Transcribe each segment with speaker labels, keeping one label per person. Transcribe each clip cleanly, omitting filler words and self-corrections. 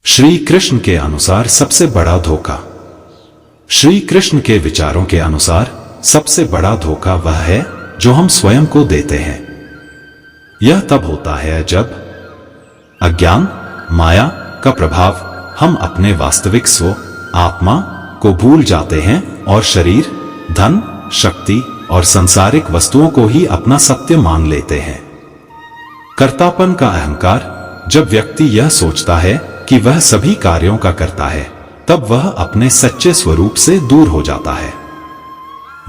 Speaker 1: श्री कृष्ण के अनुसार सबसे बड़ा धोखा। श्री कृष्ण के विचारों के अनुसार सबसे बड़ा धोखा वह है जो हम स्वयं को देते हैं। यह तब होता है जब अज्ञान, माया का प्रभाव हम अपने वास्तविक स्व आत्मा को भूल जाते हैं और शरीर, धन, शक्ति और सांसारिक वस्तुओं को ही अपना सत्य मान लेते हैं। कर्तापन का अहंकार, जब व्यक्ति यह सोचता है कि वह सभी कार्यों का करता है, तब वह अपने सच्चे स्वरूप से दूर हो जाता है।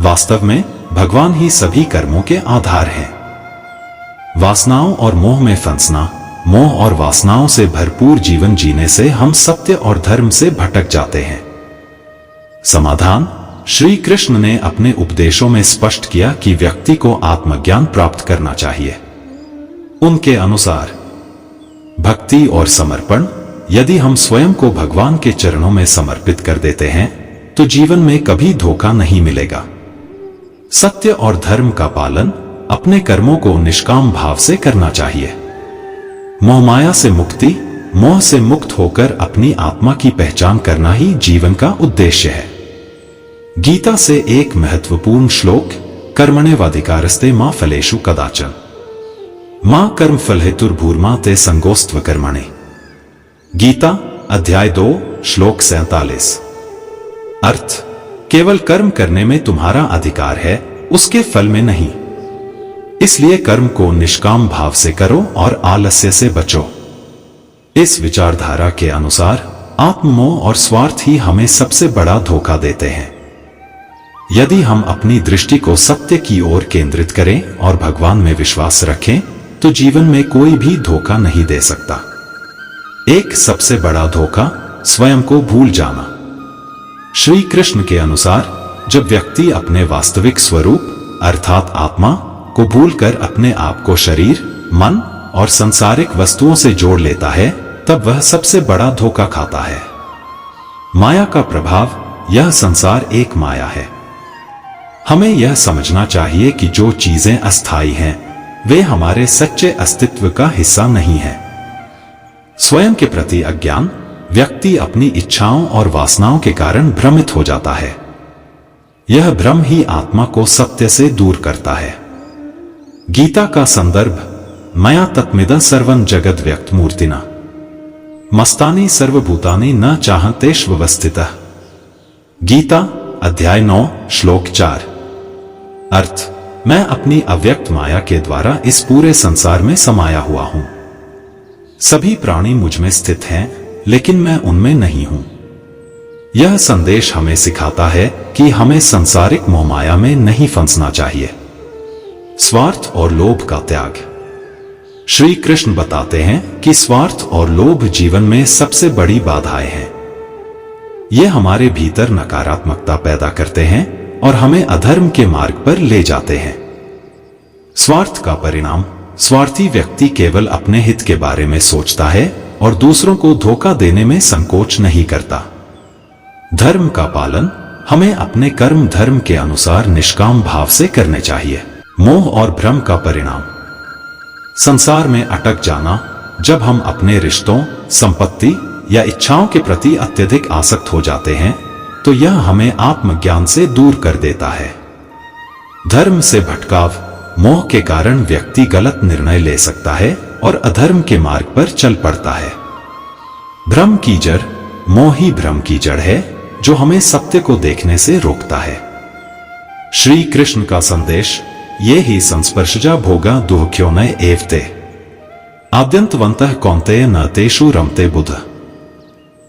Speaker 1: वास्तव में भगवान ही सभी कर्मों के आधार हैं। वासनाओं और मोह में फंसना, मोह और वासनाओं से भरपूर जीवन जीने से हम सत्य और धर्म से भटक जाते हैं। समाधान, श्री कृष्ण ने अपने उपदेशों में स्पष्ट किया कि व्यक्ति को आत्मज्ञान प्राप्त करना चाहिए। उनके अनुसार भक्ति और समर्पण, यदि हम स्वयं को भगवान के चरणों में समर्पित कर देते हैं तो जीवन में कभी धोखा नहीं मिलेगा। सत्य और धर्म का पालन, अपने कर्मों को निष्काम भाव से करना चाहिए। मोहमाया से मुक्ति, मोह से मुक्त होकर अपनी आत्मा की पहचान करना ही जीवन का उद्देश्य है। गीता से एक महत्वपूर्ण श्लोक, कर्मण्येवाधिकारस्ते मा फलेषु कदाचन मां कर्म फलहेतुर्भूर्मा ते संगोस्त्व कर्मणे। गीता अध्याय 2 श्लोक 47। अर्थ, केवल कर्म करने में तुम्हारा अधिकार है, उसके फल में नहीं। इसलिए कर्म को निष्काम भाव से करो और आलस्य से बचो। इस विचारधारा के अनुसार आत्ममोह और स्वार्थ ही हमें सबसे बड़ा धोखा देते हैं। यदि हम अपनी दृष्टि को सत्य की ओर केंद्रित करें और भगवान में विश्वास रखें तो जीवन में कोई भी धोखा नहीं दे सकता। एक सबसे बड़ा धोखा, स्वयं को भूल जाना। श्री कृष्ण के अनुसार जब व्यक्ति अपने वास्तविक स्वरूप अर्थात आत्मा को भूलकर अपने आप को शरीर, मन और सांसारिक वस्तुओं से जोड़ लेता है, तब वह सबसे बड़ा धोखा खाता है। माया का प्रभाव, यह संसार एक माया है। हमें यह समझना चाहिए कि जो चीजें अस्थायी हैं, वे हमारे सच्चे अस्तित्व का हिस्सा नहीं है। स्वयं के प्रति अज्ञान, व्यक्ति अपनी इच्छाओं और वासनाओं के कारण भ्रमित हो जाता है। यह भ्रम ही आत्मा को सत्य से दूर करता है। गीता का संदर्भ, मया तत्मिदं सर्वं जगद व्यक्त मूर्तिना मस्तानि सर्वभूतानि न चाहतेष्वस्थितः। गीता अध्याय 9 श्लोक 4। अर्थ, मैं अपनी अव्यक्त माया के द्वारा इस पूरे संसार में समाया हुआ हूं। सभी प्राणी मुझ में स्थित हैं, लेकिन मैं उनमें नहीं हूं। यह संदेश हमें सिखाता है कि हमें सांसारिक मोहमाया में नहीं फंसना चाहिए। स्वार्थ और लोभ का त्याग। श्री कृष्ण बताते हैं कि स्वार्थ और लोभ जीवन में सबसे बड़ी बाधाएं हैं। ये हमारे भीतर नकारात्मकता पैदा करते हैं और हमें अधर्म के मार्ग पर ले जाते हैं। स्वार्थ का परिणाम, स्वार्थी व्यक्ति केवल अपने हित के बारे में सोचता है और दूसरों को धोखा देने में संकोच नहीं करता। धर्म का पालन, हमें अपने कर्म धर्म के अनुसार निष्काम भाव से करने चाहिए। मोह और भ्रम का परिणाम, संसार में अटक जाना। जब हम अपने रिश्तों, संपत्ति या इच्छाओं के प्रति अत्यधिक आसक्त हो जाते हैं तो यह हमें आत्मज्ञान से दूर कर देता है। धर्म से भटकाव, मोह के कारण व्यक्ति गलत निर्णय ले सकता है और अधर्म के मार्ग पर चल पड़ता है। भ्रम की जड़, मोह ही भ्रम की जड़ है जो हमें सत्य को देखने से रोकता है। श्री कृष्ण का संदेश, ये ही संस्पर्शजा भोगा दुःख्यो न एवते आद्यंतवंतः कौन्तेय न तेषु रमते बुध।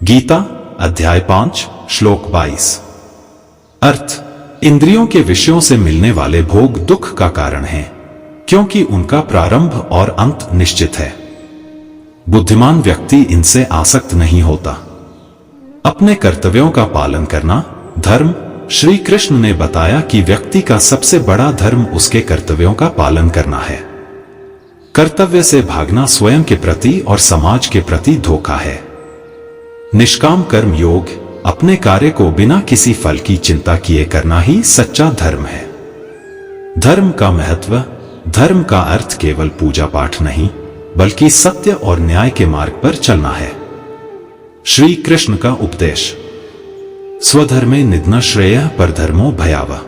Speaker 1: गीता अध्याय 5 श्लोक 22। अर्थ, इंद्रियों के विषयों से मिलने वाले भोग दुख का कारण हैं, क्योंकि उनका प्रारंभ और अंत निश्चित है। बुद्धिमान व्यक्ति इनसे आसक्त नहीं होता। अपने कर्तव्यों का पालन करना धर्म। श्री कृष्ण ने बताया कि व्यक्ति का सबसे बड़ा धर्म उसके कर्तव्यों का पालन करना है। कर्तव्य से भागना स्वयं के प्रति और समाज के प्रति धोखा है। निष्काम कर्म योग, अपने कार्य को बिना किसी फल की चिंता किए करना ही सच्चा धर्म है। धर्म का महत्व, धर्म का अर्थ केवल पूजा पाठ नहीं, बल्कि सत्य और न्याय के मार्ग पर चलना है। श्री कृष्ण का उपदेश। स्वधर्मे निधन श्रेयः परधर्मो भयावह।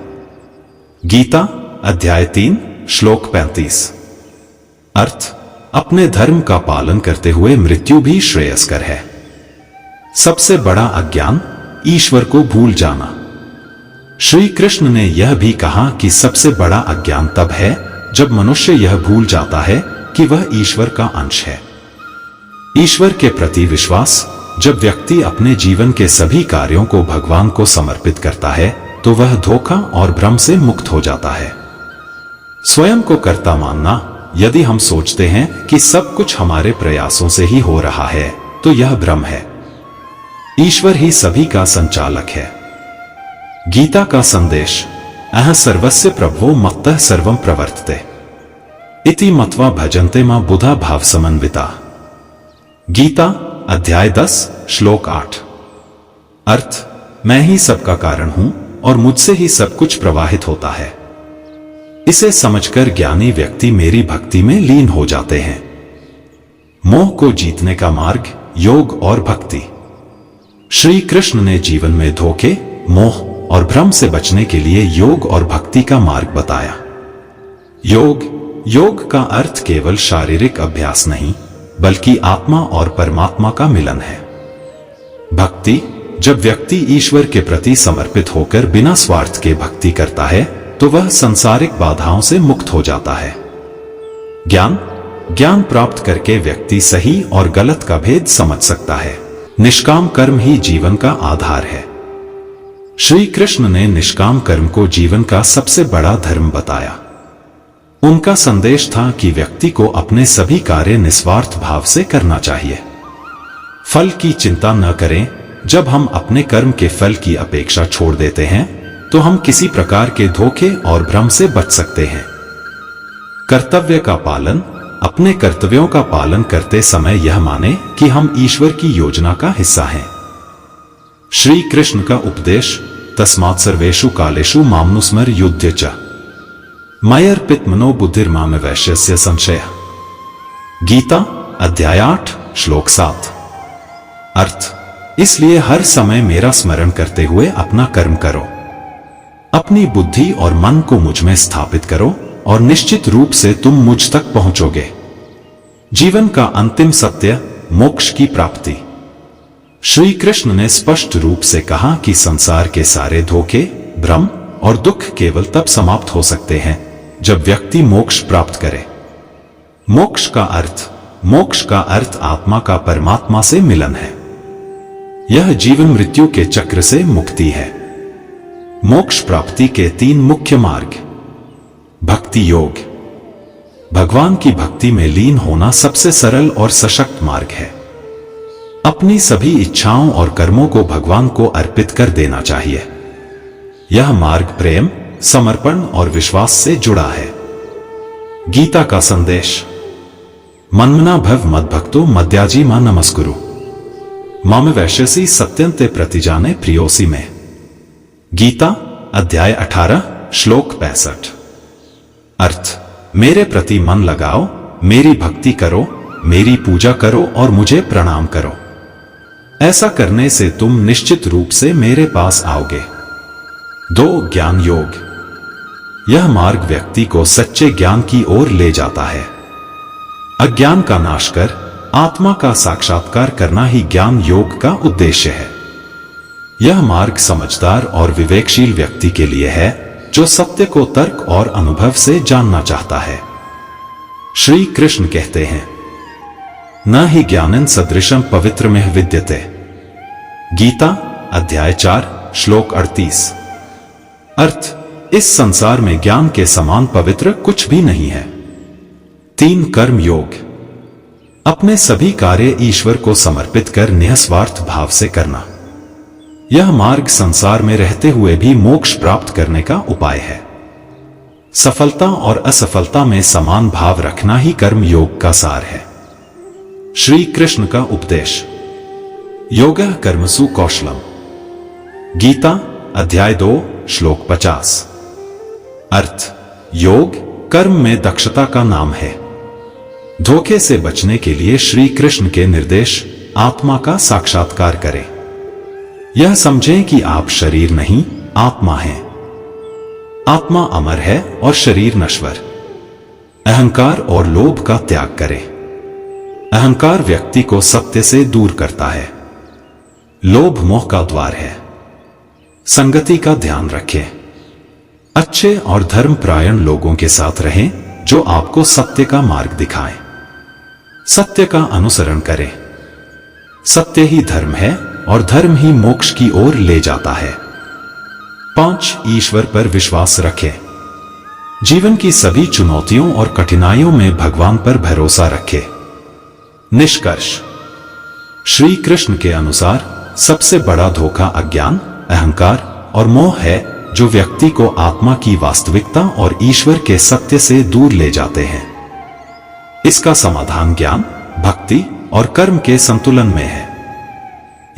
Speaker 1: गीता अध्याय 3 श्लोक 35। अर्थ, अपने धर्म का पालन करते हुए मृत्यु भी श्रेयस्कर है। सबसे बड़ा अज्ञान ईश्वर को भूल जाना। श्री कृष्ण ने यह भी कहा कि सबसे बड़ा अज्ञान तब है जब मनुष्य यह भूल जाता है कि वह ईश्वर का अंश है। ईश्वर के प्रति विश्वास, जब व्यक्ति अपने जीवन के सभी कार्यों को भगवान को समर्पित करता है तो वह धोखा और भ्रम से मुक्त हो जाता है। स्वयं को कर्ता मानना, यदि हम सोचते हैं कि सब कुछ हमारे प्रयासों से ही हो रहा है तो यह भ्रम है। ईश्वर ही सभी का संचालक है। गीता का संदेश, अह सर्वस्य प्रभवो मत्तः सर्वं प्रवर्तते इति मत्वा भजन्ते मां बुधा भाव समन्विता। गीता अध्याय 10 श्लोक 8। अर्थ, मैं ही सबका कारण हूं और मुझसे ही सब कुछ प्रवाहित होता है। इसे समझकर ज्ञानी व्यक्ति मेरी भक्ति में लीन हो जाते हैं। मोह को जीतने का मार्ग योग और भक्ति। श्री कृष्ण ने जीवन में धोखे, मोह और भ्रम से बचने के लिए योग और भक्ति का मार्ग बताया। योग का अर्थ केवल शारीरिक अभ्यास नहीं, बल्कि आत्मा और परमात्मा का मिलन है। भक्ति, जब व्यक्ति ईश्वर के प्रति समर्पित होकर बिना स्वार्थ के भक्ति करता है तो वह सांसारिक बाधाओं से मुक्त हो जाता है। ज्ञान प्राप्त करके व्यक्ति सही और गलत का भेद समझ सकता है। निष्काम कर्म ही जीवन का आधार है। श्री कृष्ण ने निष्काम कर्म को जीवन का सबसे बड़ा धर्म बताया। उनका संदेश था कि व्यक्ति को अपने सभी कार्य निस्वार्थ भाव से करना चाहिए। फल की चिंता न करें। जब हम अपने कर्म के फल की अपेक्षा छोड़ देते हैं तो हम किसी प्रकार के धोखे और भ्रम से बच सकते हैं। कर्तव्य का पालन, अपने कर्तव्यों का पालन करते समय यह माने कि हम ईश्वर की योजना का हिस्सा हैं। श्री कृष्ण का उपदेश, तस्मात् सर्वेषु कालेषु मामनुस्मर युध्य च मयर्पित मनो बुद्धिर्माम वैश्यस्य संशय। गीता अध्याय 8 श्लोक 7। अर्थ, इसलिए हर समय मेरा स्मरण करते हुए अपना कर्म करो। अपनी बुद्धि और मन को मुझ में स्थापित करो और निश्चित रूप से तुम मुझ तक पहुंचोगे। जीवन का अंतिम सत्य, मोक्ष की प्राप्ति। श्री कृष्ण ने स्पष्ट रूप से कहा कि संसार के सारे धोखे, भ्रम और दुख केवल तब समाप्त हो सकते हैं जब व्यक्ति मोक्ष प्राप्त करे। मोक्ष का अर्थ आत्मा का परमात्मा से मिलन है। यह जीवन मृत्यु के चक्र से मुक्ति है। मोक्ष प्राप्ति के 3 मुख्य मार्ग। भक्ति योग, भगवान की भक्ति में लीन होना सबसे सरल और सशक्त मार्ग है। अपनी सभी इच्छाओं और कर्मों को भगवान को अर्पित कर देना चाहिए। यह मार्ग प्रेम, समर्पण और विश्वास से जुड़ा है। गीता का संदेश, मन्मना भव मद्भक्तो मद्याजी मां नमस्कुरु माम वैश्यसी सत्यन्ते प्रतिजाने प्रियोसी में। गीता अध्याय 18 श्लोक 65। अर्थ, मेरे प्रति मन लगाओ, मेरी भक्ति करो, मेरी पूजा करो और मुझे प्रणाम करो। ऐसा करने से तुम निश्चित रूप से मेरे पास आओगे। 2 ज्ञान योग, यह मार्ग व्यक्ति को सच्चे ज्ञान की ओर ले जाता है। अज्ञान का नाश कर आत्मा का साक्षात्कार करना ही ज्ञान योग का उद्देश्य है। यह मार्ग समझदार और विवेकशील व्यक्ति के लिए है जो सत्य को तर्क और अनुभव से जानना चाहता है। श्री कृष्ण कहते हैं, न ही ज्ञानं सदृशं पवित्रमिह विद्यते। गीता अध्याय 4 श्लोक 38। अर्थ, इस संसार में ज्ञान के समान पवित्र कुछ भी नहीं है। 3 कर्म योग, अपने सभी कार्य ईश्वर को समर्पित कर निस्वार्थ भाव से करना। यह मार्ग संसार में रहते हुए भी मोक्ष प्राप्त करने का उपाय है। सफलता और असफलता में समान भाव रखना ही कर्म योग का सार है। श्री कृष्ण का उपदेश, योगः कर्मसु कौशलम। गीता अध्याय 2 श्लोक 50। अर्थ, योग कर्म में दक्षता का नाम है। धोखे से बचने के लिए श्री कृष्ण के निर्देश, आत्मा का साक्षात्कार करें। यह समझें कि आप शरीर नहीं, आत्मा हैं। आत्मा अमर है और शरीर नश्वर। अहंकार और लोभ का त्याग करें। अहंकार व्यक्ति को सत्य से दूर करता है। लोभ मोह का द्वार है। संगति का ध्यान रखें। अच्छे और धर्मपरायण लोगों के साथ रहें जो आपको सत्य का मार्ग दिखाएं। सत्य का अनुसरण करें। सत्य ही धर्म है और धर्म ही मोक्ष की ओर ले जाता है। 5. ईश्वर पर विश्वास रखें। जीवन की सभी चुनौतियों और कठिनाइयों में भगवान पर भरोसा रखें। निष्कर्ष, श्री कृष्ण के अनुसार सबसे बड़ा धोखा अज्ञान, अहंकार और मोह है जो व्यक्ति को आत्मा की वास्तविकता और ईश्वर के सत्य से दूर ले जाते हैं। इसका समाधान ज्ञान, भक्ति और कर्म के संतुलन में है।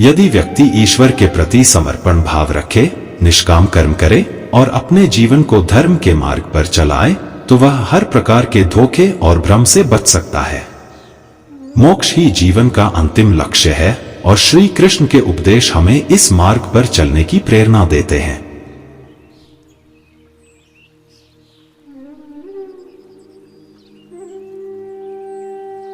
Speaker 1: यदि व्यक्ति ईश्वर के प्रति समर्पण भाव रखे, निष्काम कर्म करे और अपने जीवन को धर्म के मार्ग पर चलाए, तो वह हर प्रकार के धोखे और भ्रम से बच सकता है। मोक्ष ही जीवन का अंतिम लक्ष्य है और श्री कृष्ण के उपदेश हमें इस मार्ग पर चलने की प्रेरणा देते हैं।